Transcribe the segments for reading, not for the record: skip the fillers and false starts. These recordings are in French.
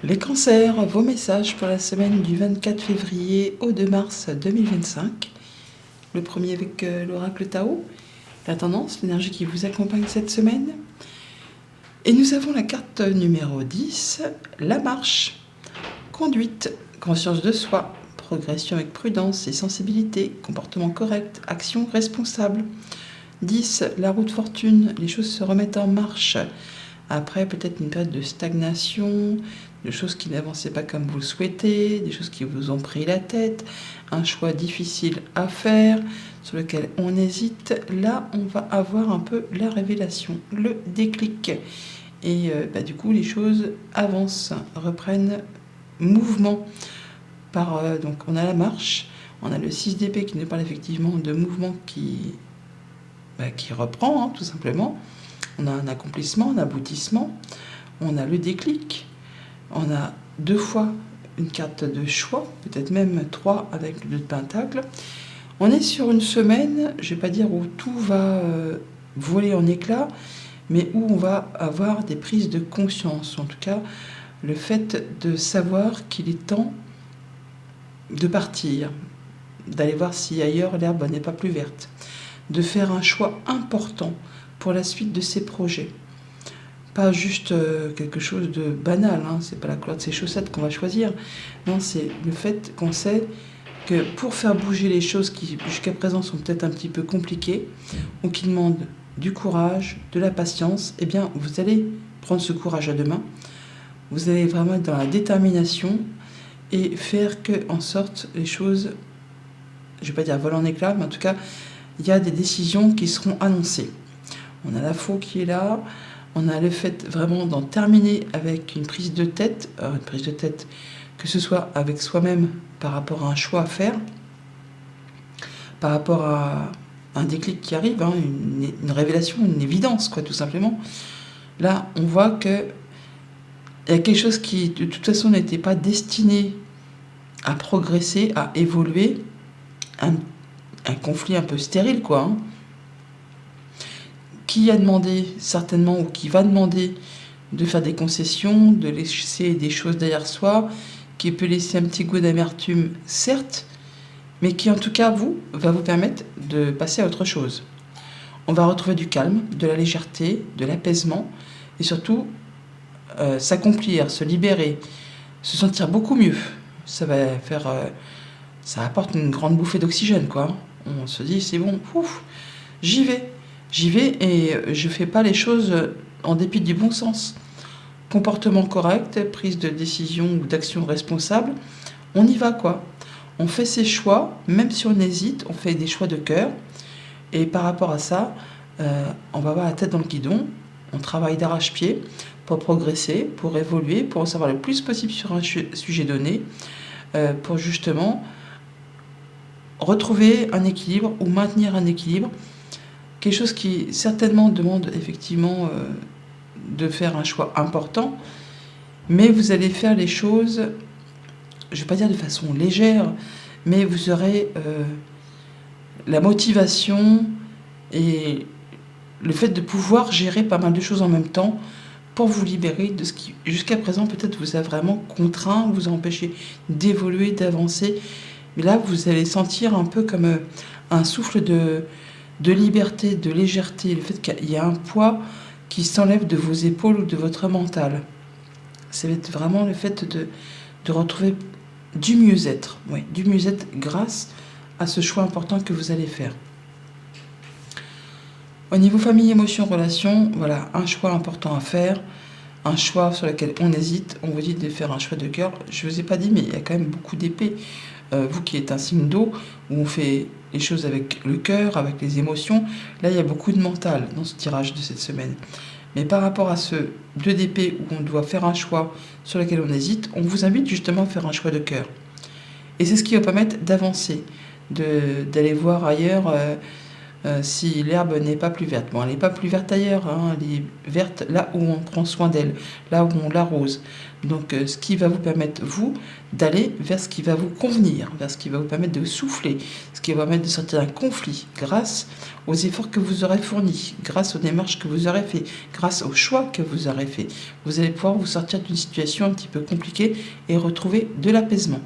Les cancers, vos messages pour la semaine du 24 février au 2 mars 2025. Le premier avec l'oracle Tao, la tendance, l'énergie qui vous accompagne cette semaine. Et nous avons la carte numéro 10, la marche. Conduite, conscience de soi, progression avec prudence et sensibilité, comportement correct, action responsable. 10, la route fortune, les choses se remettent en marche. Après, peut-être une période de stagnation, de choses qui n'avançaient pas comme vous le souhaitez, des choses qui vous ont pris la tête, un choix difficile à faire, sur lequel on hésite. Là, on va avoir un peu la révélation, le déclic. Et du coup, les choses avancent, reprennent mouvement. Donc, on a la marche, on a le 6 d'épée qui nous parle effectivement de mouvement qui reprend, tout simplement. On a un accomplissement, un aboutissement, on a le déclic, on a 2 fois une carte de choix, peut-être même 3 avec le 2 de pentacle. On est sur une semaine, je ne vais pas dire où tout va voler en éclats, mais où on va avoir des prises de conscience. En tout cas, le fait de savoir qu'il est temps de partir, d'aller voir si ailleurs l'herbe n'est pas plus verte, de faire un choix important pour la suite de ses projets. Pas juste quelque chose de banal, c'est pas la couleur de ses chaussettes qu'on va choisir. Non, c'est le fait qu'on sait que pour faire bouger les choses qui jusqu'à présent sont peut-être un petit peu compliquées ou qui demandent du courage, de la patience, eh bien vous allez prendre ce courage à deux mains. Vous allez vraiment être dans la détermination et faire que en sorte les choses, je vais pas dire voler en éclats, mais en tout cas il y a des décisions qui seront annoncées. On a la faux qui est là, on a le fait vraiment d'en terminer avec une prise de tête, que ce soit avec soi-même par rapport à un choix à faire, par rapport à un déclic qui arrive, une révélation, une évidence, tout simplement. Là, on voit qu'il y a quelque chose qui, de toute façon, n'était pas destiné à progresser, à évoluer, un conflit un peu stérile, qui a demandé certainement ou qui va demander de faire des concessions, de laisser des choses derrière soi, qui peut laisser un petit goût d'amertume, certes, mais qui en tout cas va vous permettre de passer à autre chose. On va retrouver du calme, de la légèreté, de l'apaisement et surtout s'accomplir, se libérer, se sentir beaucoup mieux. Ça va faire, ça apporte une grande bouffée d'oxygène, On se dit c'est bon, j'y vais et je fais pas les choses en dépit du bon sens. Comportement correct, prise de décision ou d'action responsable, on y va On fait ses choix, même si on hésite, on fait des choix de cœur. Et par rapport à ça, on va avoir la tête dans le guidon, on travaille d'arrache-pied pour progresser, pour évoluer, pour en savoir le plus possible sur un sujet donné, pour justement retrouver un équilibre ou maintenir un équilibre. Quelque chose qui certainement demande effectivement de faire un choix important, mais vous allez faire les choses, je ne vais pas dire de façon légère, mais vous aurez la motivation et le fait de pouvoir gérer pas mal de choses en même temps pour vous libérer de ce qui, jusqu'à présent, peut-être vous a vraiment contraint, vous a empêché d'évoluer, d'avancer. Mais là, vous allez sentir un peu comme un souffle de liberté, de légèreté, le fait qu'il y a un poids qui s'enlève de vos épaules ou de votre mental. C'est vraiment le fait de retrouver du mieux-être, du mieux-être grâce à ce choix important que vous allez faire. Au niveau famille, émotion, relation, voilà, un choix important à faire, un choix sur lequel on hésite. On vous dit de faire un choix de cœur. Je ne vous ai pas dit, mais il y a quand même beaucoup d'épées. Vous qui êtes un signe d'eau, où on fait les choses avec le cœur, avec les émotions, là il y a beaucoup de mental dans ce tirage de cette semaine. Mais par rapport à ce 2 d'épée où on doit faire un choix sur lequel on hésite, on vous invite justement à faire un choix de cœur. Et c'est ce qui va permettre d'avancer, d'aller voir ailleurs si l'herbe n'est pas plus verte. Bon, elle n'est pas plus verte ailleurs, hein, elle est verte là où on prend soin d'elle, là où on l'arrose. Donc ce qui va vous permettre, vous, d'aller vers ce qui va vous convenir, vers ce qui va vous permettre de souffler, ce qui va vous permettre de sortir d'un conflit, grâce aux efforts que vous aurez fournis, grâce aux démarches que vous aurez fait, grâce aux choix que vous aurez fait. Vous allez pouvoir vous sortir d'une situation un petit peu compliquée et retrouver de l'apaisement.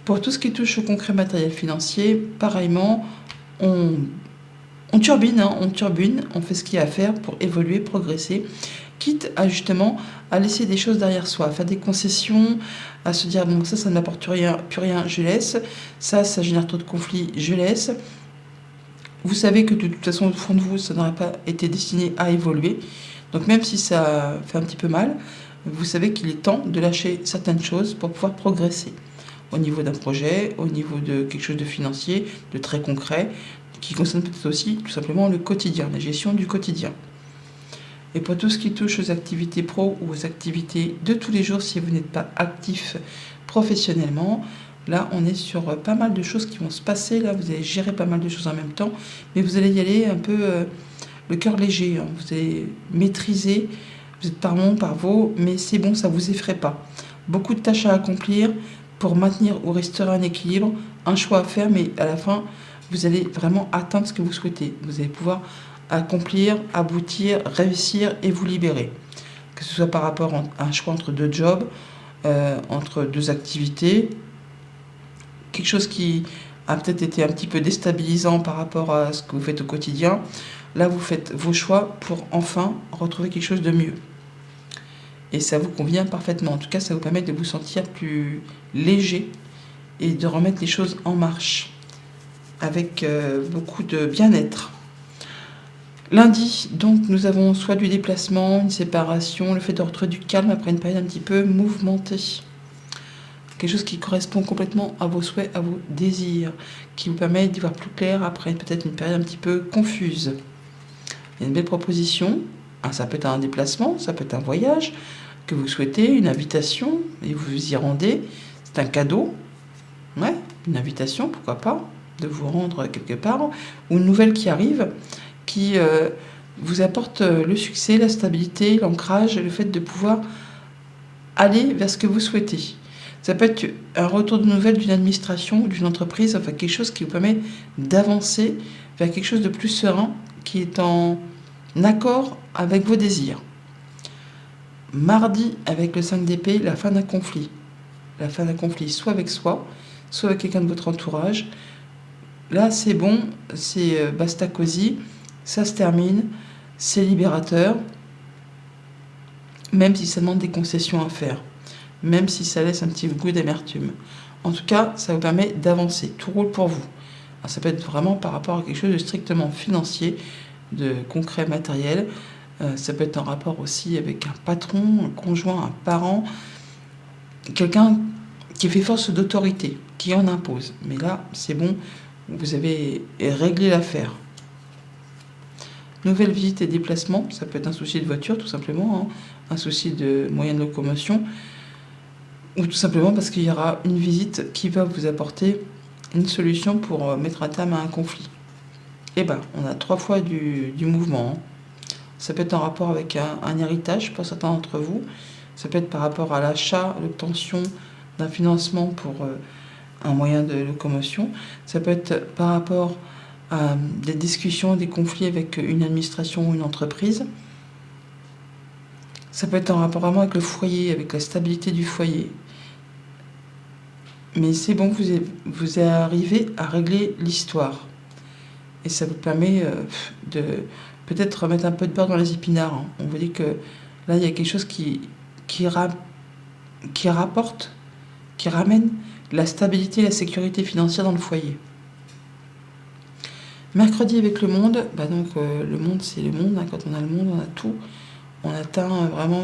Pour tout ce qui touche au concret matériel financier, pareillement, on turbine, on fait ce qu'il y a à faire pour évoluer, progresser, quitte à justement à laisser des choses derrière soi, à faire des concessions, à se dire bon ça ne m'apporte plus rien, je laisse, ça génère trop de conflits, je laisse. Vous savez que de toute façon au fond de vous ça n'aurait pas été destiné à évoluer, donc même si ça fait un petit peu mal, vous savez qu'il est temps de lâcher certaines choses pour pouvoir progresser au niveau d'un projet, au niveau de quelque chose de financier, de très concret, qui concerne peut-être aussi tout simplement le quotidien, la gestion du quotidien. Et pour tout ce qui touche aux activités pro ou aux activités de tous les jours, si vous n'êtes pas actif professionnellement, là on est sur pas mal de choses qui vont se passer, là vous allez gérer pas mal de choses en même temps, mais vous allez y aller un peu le cœur léger, hein. Vous allez maîtriser, vous êtes par mon, par vos, mais c'est bon, ça ne vous effraie pas. Beaucoup de tâches à accomplir pour maintenir ou restaurer un équilibre, un choix à faire, mais à la fin, vous allez vraiment atteindre ce que vous souhaitez. Vous allez pouvoir accomplir, aboutir, réussir et vous libérer. Que ce soit par rapport à un choix entre deux jobs, entre deux activités, quelque chose qui a peut-être été un petit peu déstabilisant par rapport à ce que vous faites au quotidien. Là, vous faites vos choix pour enfin retrouver quelque chose de mieux. Et ça vous convient parfaitement. En tout cas, ça vous permet de vous sentir plus léger et de remettre les choses en marche avec beaucoup de bien-être. Lundi, donc, nous avons soit du déplacement, une séparation, le fait de retrouver du calme après une période un petit peu mouvementée. Quelque chose qui correspond complètement à vos souhaits, à vos désirs, qui vous permet d'y voir plus clair après peut-être une période un petit peu confuse. Il y a une belle proposition. Ça peut être un déplacement, ça peut être un voyage que vous souhaitez, une invitation, et vous y rendez. C'est un cadeau, ouais, une invitation, pourquoi pas, de vous rendre quelque part, ou une nouvelle qui arrive, qui vous apporte le succès, la stabilité, l'ancrage, le fait de pouvoir aller vers ce que vous souhaitez. Ça peut être un retour de nouvelles d'une administration ou d'une entreprise, enfin quelque chose qui vous permet d'avancer vers quelque chose de plus serein, qui est en accord avec vos désirs. Mardi, avec le 5 d'épée, la fin d'un conflit. La fin d'un conflit, soit avec soi, soit avec quelqu'un de votre entourage. Là, c'est bon, c'est basta cosy, ça se termine, c'est libérateur, même si ça demande des concessions à faire, même si ça laisse un petit goût d'amertume. En tout cas, ça vous permet d'avancer, tout roule pour vous. Alors, ça peut être vraiment par rapport à quelque chose de strictement financier, de concret matériel. Ça peut être en rapport aussi avec un patron, un conjoint, un parent, quelqu'un qui fait force d'autorité, qui en impose. Mais là, c'est bon, vous avez réglé l'affaire. Nouvelle visite et déplacement, ça peut être un souci de voiture tout simplement, hein, un souci de moyen de locomotion, ou tout simplement parce qu'il y aura une visite qui va vous apporter une solution pour mettre un terme à un conflit. Et ben, on a 3 fois du mouvement, hein. Ça peut être en rapport avec un héritage pour certains d'entre vous, ça peut être par rapport à l'achat, l'obtention d'un financement pour un moyen de locomotion, ça peut être par rapport à des discussions, des conflits avec une administration ou une entreprise. Ça peut être en rapport vraiment avec le foyer, avec la stabilité du foyer. Mais c'est bon, vous arrivez à régler l'histoire. Et ça vous permet de peut-être remettre un peu de beurre dans les épinards, hein. On vous dit que là, il y a quelque chose qui rapporte, qui ramène la stabilité et la sécurité financière dans le foyer. Mercredi avec le monde, donc le monde c'est le monde, hein. Quand on a le monde, on a tout. On atteint vraiment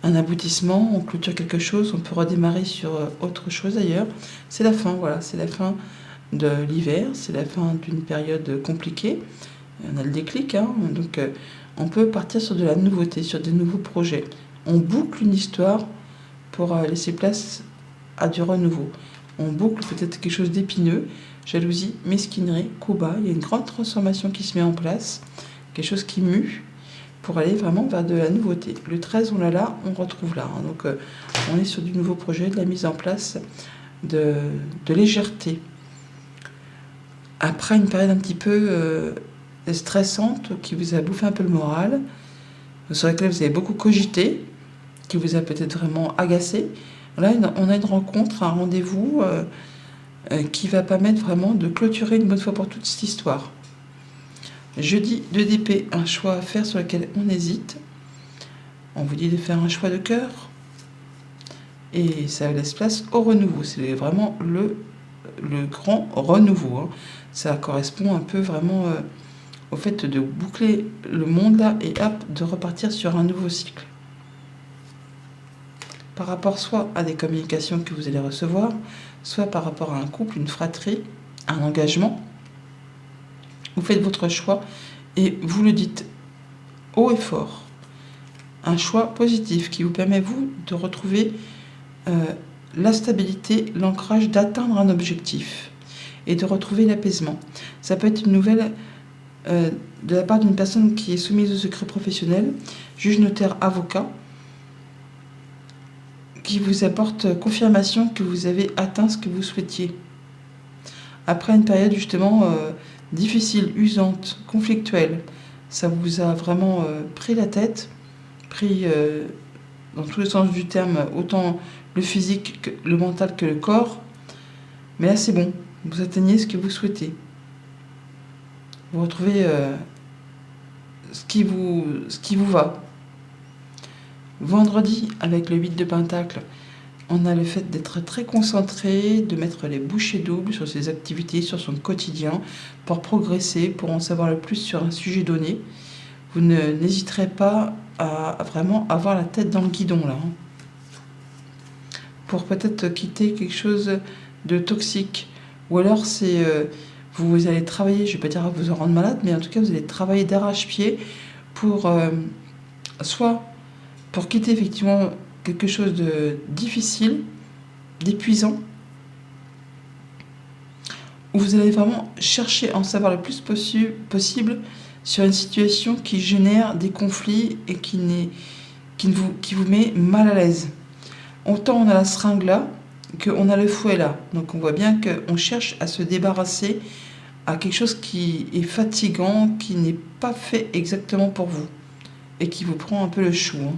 un aboutissement, on clôture quelque chose, on peut redémarrer sur autre chose ailleurs. C'est la fin, voilà, c'est la fin de l'hiver, c'est la fin d'une période compliquée. On a le déclic, hein, donc on peut partir sur de la nouveauté, sur des nouveaux projets. On boucle une histoire pour laisser place à du renouveau. on boucle peut-être quelque chose d'épineux, jalousie, mesquinerie, coup bas. Il y a une grande transformation qui se met en place, quelque chose qui mue pour aller vraiment vers de la nouveauté. Le 13, on l'a là, on retrouve là. Donc on est sur du nouveau projet, de la mise en place de légèreté. Après une période un petit peu stressante qui vous a bouffé un peu le moral, sur laquelle vous avez beaucoup cogité, qui vous a peut-être vraiment agacé, là on a une rencontre, un rendez-vous qui va permettre vraiment de clôturer une bonne fois pour toute cette histoire. Jeudi, 2 d'épée, un choix à faire sur lequel on hésite. On vous dit de faire un choix de cœur. Et ça laisse place au renouveau. C'est vraiment le grand renouveau. Hein. Ça correspond un peu vraiment au fait de boucler le monde là et hop, de repartir sur un nouveau cycle. Par rapport soit à des communications que vous allez recevoir, soit par rapport à un couple, une fratrie, un engagement. Vous faites votre choix et vous le dites haut et fort. Un choix positif qui vous permet, vous, de retrouver la stabilité, l'ancrage, d'atteindre un objectif et de retrouver l'apaisement. Ça peut être une nouvelle de la part d'une personne qui est soumise au secret professionnel, juge, notaire, avocat, qui vous apporte confirmation que vous avez atteint ce que vous souhaitiez. Après une période justement difficile, usante, conflictuelle, ça vous a vraiment pris la tête, pris dans tous les sens du terme, autant le physique, que le mental que le corps. Mais là c'est bon, vous atteignez ce que vous souhaitez. Vous retrouvez ce qui vous va. Vendredi, avec le 8 de Pentacle, on a le fait d'être très concentré, de mettre les bouchées doubles sur ses activités, sur son quotidien, pour progresser, pour en savoir le plus sur un sujet donné. Vous n'hésiterez pas à vraiment avoir la tête dans le guidon là. Hein. Pour peut-être quitter quelque chose de toxique. Ou alors c'est vous allez travailler, je ne vais pas dire vous en rendre malade, mais en tout cas vous allez travailler d'arrache-pied pour soit pour quitter effectivement quelque chose de difficile, d'épuisant, où vous allez vraiment chercher à en savoir le plus possible sur une situation qui génère des conflits et qui vous met mal à l'aise. Autant on a la seringue là, qu'on a le fouet là. Donc on voit bien qu'on cherche à se débarrasser à quelque chose qui est fatigant, qui n'est pas fait exactement pour vous et qui vous prend un peu le chou. Hein.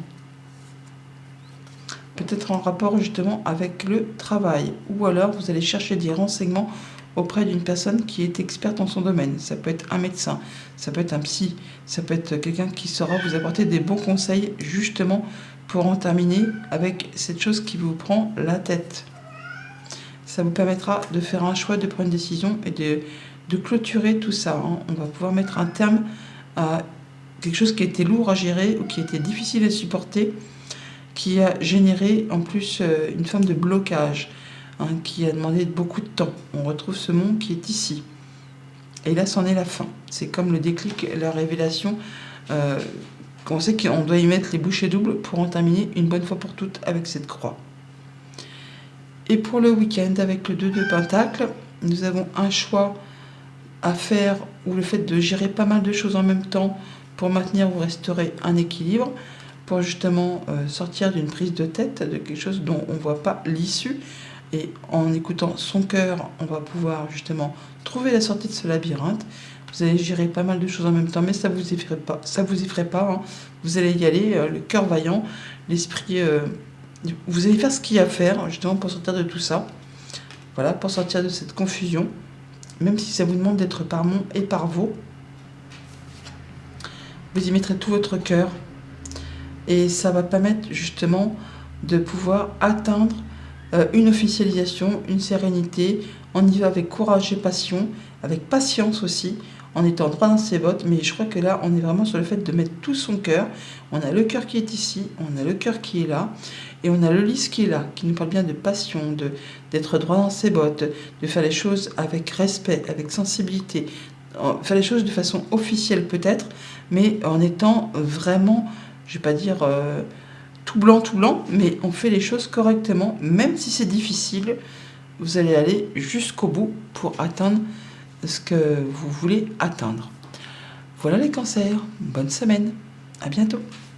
Peut-être en rapport justement avec le travail, ou alors vous allez chercher des renseignements auprès d'une personne qui est experte en son domaine. Ça peut être un médecin, ça peut être un psy, ça peut être quelqu'un qui saura vous apporter des bons conseils justement pour en terminer avec cette chose qui vous prend la tête. Ça vous permettra de faire un choix, de prendre une décision et de clôturer tout ça. Hein. On va pouvoir mettre un terme à quelque chose qui était lourd à gérer ou qui était difficile à supporter, qui a généré en plus une forme de blocage, hein, qui a demandé beaucoup de temps. On retrouve ce monde qui est ici. Et là, c'en est la fin. C'est comme le déclic, la révélation. On sait qu'on doit y mettre les bouchées doubles pour en terminer une bonne fois pour toutes avec cette croix. Et pour le week-end, avec le 2 de Pentacle, nous avons un choix à faire, ou le fait de gérer pas mal de choses en même temps pour maintenir ou restaurer un équilibre, pour justement sortir d'une prise de tête, de quelque chose dont on ne voit pas l'issue. Et en écoutant son cœur, on va pouvoir justement trouver la sortie de ce labyrinthe. Vous allez gérer pas mal de choses en même temps, mais ça ne vous effraie pas. Hein. Vous allez y aller, le cœur vaillant, l'esprit... vous allez faire ce qu'il y a à faire, justement, pour sortir de tout ça. Voilà, pour sortir de cette confusion. Même si ça vous demande d'être par mon et par vos. Vous y mettrez tout votre cœur. Et ça va permettre justement de pouvoir atteindre une officialisation, une sérénité. On y va avec courage et passion, avec patience aussi, en étant droit dans ses bottes. Mais je crois que là, on est vraiment sur le fait de mettre tout son cœur. On a le cœur qui est ici, on a le cœur qui est là, et on a le lys qui est là, qui nous parle bien de passion, d'être droit dans ses bottes, de faire les choses avec respect, avec sensibilité, faire les choses de façon officielle peut-être, mais en étant vraiment, je ne vais pas dire tout blanc, mais on fait les choses correctement, même si c'est difficile. vous allez aller jusqu'au bout pour atteindre ce que vous voulez atteindre. Voilà les cancers, bonne semaine, à bientôt.